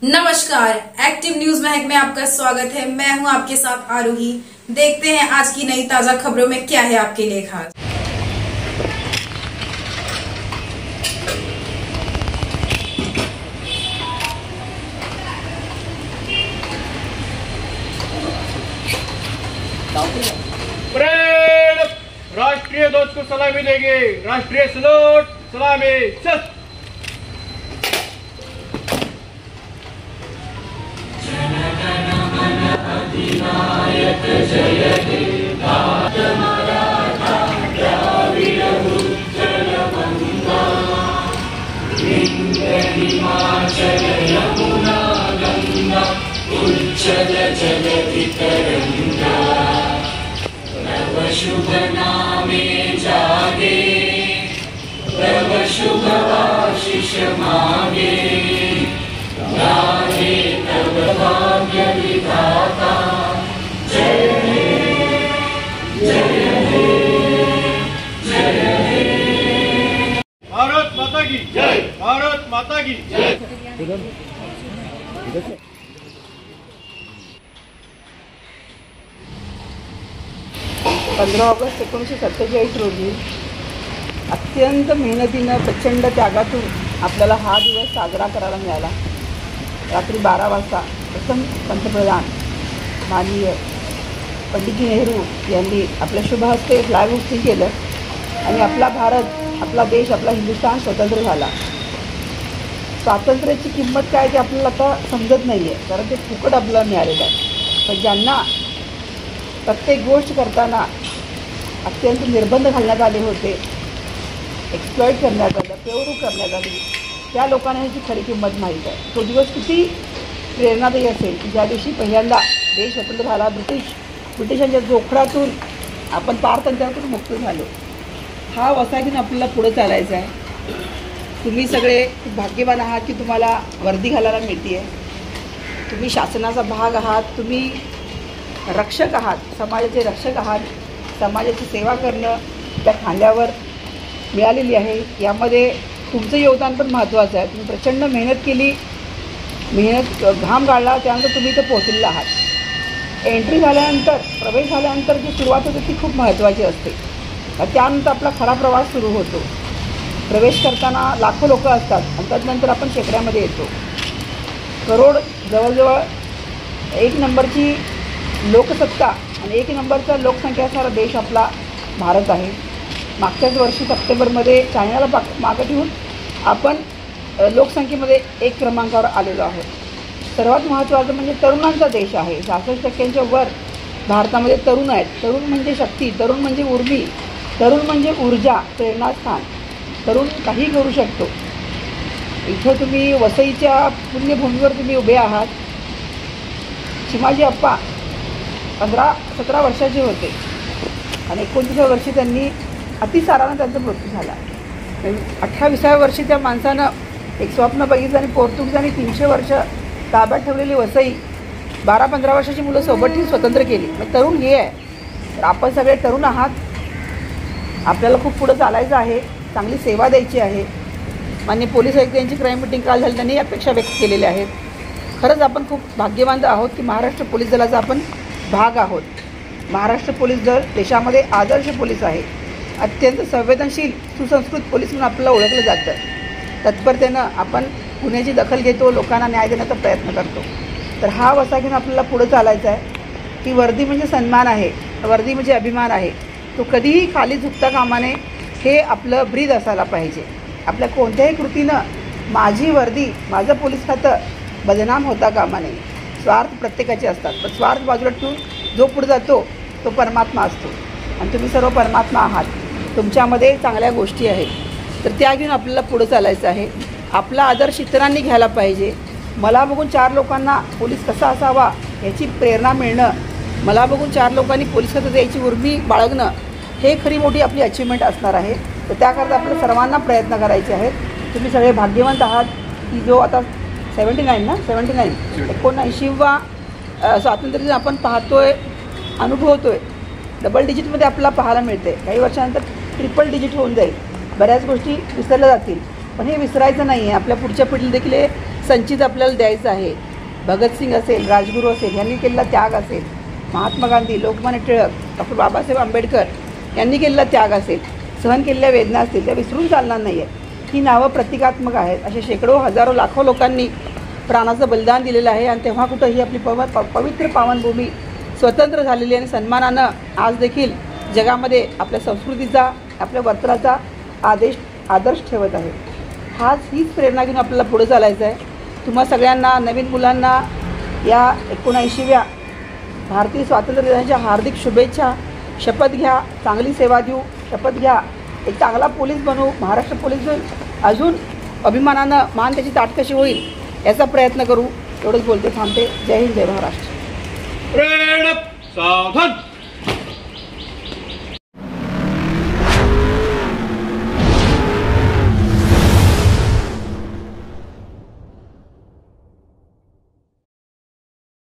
नमस्कार, active news Mahak में आपका स्वागत है। मैं हूं आपके साथ आरोही। देखते हैं आज की नई ताजा खबरों में क्या है आपके लिए खास। परेड राष्ट्रीय ध्वज को सलामी देंगे। राष्ट्रीय सलूट, सलामी, चल। अधिनायक जय हे भारत मराठा द्राविड उत्कल बंगा विंध्य हिमाचल यमुना गंगा उच्चल जलधि तरंगा तव शुभ नामे जागे तव शुभ आशीष मांगे गाहे तव भाग्य विधाता जय हे जय हे जय हे। भारत माता की जय, भारत माता की जय। 15 ऑगस्ट 1947 रोजी अत्यंत मेहनतीनं प्रचंड त्यागातून आपल्याला हा दिवस साजरा करायला मिळाला। रात्री 12 वाजता प्रथम पंतप्रधान माननीय पंडितजी नेहरू यांनी आपल्या शुभ हस्ते फ्लॅग होस्टिंग केलं आणि आपला भारत, आपला देश, आपला हिंदुस्थान स्वतंत्र झाला। स्वातंत्र्याची किंमत काय ते आपल्याला आता समजत नाही आहे, कारण ते फुकट आपल्याला मिळालेलं आहे। पण ज्यांना प्रत्येक गोष्ट करताना अत्यंत निर्बंध घालण्यात आले होते, एक्सप्लॉइट करण्यात आलं, पेवणूक करण्यात आली, त्या लोकांना ह्याची खरी किंमत माहीत आहे। तो दिवस किती प्रेरणादायी असेल की ज्या दिवशी पहिल्यांदा देश स्वतंत्र झाला, ब्रिटिशांच्या जोखडातून आपण पारतंत्र्यातून मुक्त झालो। हा वसा घेऊन आपल्याला पुढे चालायचं आहे। तुम्ही सगळे खूप भाग्यवान आहात की तुम्हाला वर्दी घालायला मिळते आहे। तुम्ही शासनाचा भाग आहात, तुम्ही रक्षक आहात, समाजाचे रक्षक आहात। समाजाची सेवा करणं त्या खांद्यावर मिळालेली आहे। यामध्ये तुमचं योगदान पण महत्त्वाचं आहे। तुम्ही प्रचंड मेहनत केली, घाम गाळला, त्यानंतर तुम्ही इथं पोहोचलेला आहात। एंट्री झाल्यानंतर, प्रवेश झाल्यानंतर जी सुरुवात होते ती खूप महत्त्वाची असते। त्यानंतर आपला खरा प्रवास सुरू होतो। प्रवेश करताना लाखो लोक असतात आणि त्यानंतर आपण शेकड्यामध्ये येतो। करोड, जवळजवळ 1 नंबरची लोकसत्ता आणि 1 नंबरचा लोकसंख्या असणारा देश आपला भारत आहे। मागच्याच वर्षी सप्टेंबरमध्ये चायनाला मागं ठेवून आपण लोकसंख्येमध्ये 1 क्रमांकावर आलेलो आहोत। सर्वात महत्त्वाचं म्हणजे तरुणांचा देश आहे। 66% वर भारतामध्ये तरुण आहेत। तरुण म्हणजे शक्ती, तरुण म्हणजे उर्मी, तरुण म्हणजे ऊर्जा, प्रेरणास्थान। तरुण काही करू शकतो। इथं तुम्ही वसईच्या पुण्यभूमीवर तुम्ही उभे आहात। चिमाजी अप्पा 15-17 वर्षाचे होते आणि 29व्या वर्षी त्यांनी अतिसारानं त्यांचा मृत्यू झाला। 28व्या वर्षी त्या माणसानं एक स्वप्न बघितलं आणि पोर्तुगीजांनी 300 वर्ष ताब्यात ठेवलेली वसई 12-15 वर्षाची मुलं सोबत ठेवून स्वतंत्र केली। मग तरुण हे आहे। तर आपण सगळे तरुण आहात, आपल्याला खूप पुढं चालायचं आहे, चांगली सेवा द्यायची आहे। माननीय पोलीस आयुक्त यांची क्राईम मीटिंग काल झाली, त्यांनी अपेक्षा व्यक्त केलेल्या आहेत। खरंच आपण खूप भाग्यवान आहोत की महाराष्ट्र पोलीस दलाचा आपण भाग आहोत। महाराष्ट्र पोलीस दल देशामध्ये आदर्श पोलीस आहे। अत्यंत संवेदनशील, सुसंस्कृत पोलीस म्हणून आपल्याला ओळखलं जातं। तत्परतेनं आपण गुन्ह्याची दखल घेतो, लोकांना न्याय देण्याचा प्रयत्न करतो। तर हा वसा घेऊन आपल्याला पुढं चालायचं आहे की वर्दी म्हणजे सन्मान आहे, वर्दी म्हणजे अभिमान आहे। तो कधीही खाली झुकता कामा नये, हे आपलं ब्रीद असायला पाहिजे। आपल्या कोणत्याही कृतीनं माझी वर्दी, माझं पोलीस खातं बदनाम होता कामा नये। स्वार्थ प्रत्येकाचे असतात, पण स्वार्थ बाजूला ठेवून जो पुढे जातो तो परमात्मा असतो आणि तुम्ही सर्व परमात्मा आहात। तुमच्यामध्ये चांगल्या गोष्टी आहेत, तर त्या घेऊन आपल्याला पुढे चालायचं आहे। आपला आदर्श इतरांनी घ्यायला पाहिजे। मला बघून 4 लोकांना पोलीस कसा असावा याची प्रेरणा मिळणं, मला बघून 4 लोकांनी पोलीस खातं द्यायची उर्मी बाळगणं, हे खरी मोठी आपली अचिव्हमेंट असणार आहे। तर त्याकरता आपल्या सर्वांना प्रयत्न करायचे आहेत। तुम्ही सगळे भाग्यवंत आहात की जो आता 79वा स्वातंत्र्य आपण पाहतोय, अनुभवतोय। डबल डिजिटमध्ये आपल्याला पाहायला मिळते। काही वर्षानंतर ट्रिपल डिजिट होऊन जाईल। बऱ्याच गोष्टी विसरल्या जातील, पण हे विसरायचं नाही आहे। आपल्या पुढच्या पिढीला देखील संचित आपल्याला द्यायचं आहे. भगतसिंग असेल, राजगुरू असेल, यांनी केलेला त्याग असेल, महात्मा गांधी, लोकमान्य टिळक, डॉक्टर बाबासाहेब आंबेडकर यांनी केलेला त्याग असेल, सहन केलेल्या वेदना असतील, त्या विसरून चालणार नाही आहे. ही नावं प्रतिकात्मक आहेत. असे शेकडो, हजारो, लाखो लोकांनी प्राणाचं बलिदान दिलेलं आहे. आणि तेव्हा कुठं ही आपली पवित्र पावनभूमी स्वतंत्र झालेली आणि सन्मानानं आज देखील जगामध्ये आपल्या संस्कृतीचा, आपल्या वर्तनाचा आदर्श ठेवत आहे. हीच प्रेरणा घेऊन आपल्याला पुढे चालायचं आहे. तुम्हा सगळ्यांना, नवीन मुलांना या 79व्या भारतीय स्वातंत्र्य दिनाच्या हार्दिक शुभेच्छा. शपथ घ्या, चांगली सेवा देऊ, शपथ घ्या, एक चांगला पोलीस बनू, महाराष्ट्र पोलीस बनून अजून अभिमानानं मान त्याची ताट कशी होईल याचा प्रयत्न करू. एवढंच बोलते, थांबते. जय हिंद, जय महाराष्ट्र. सावधान.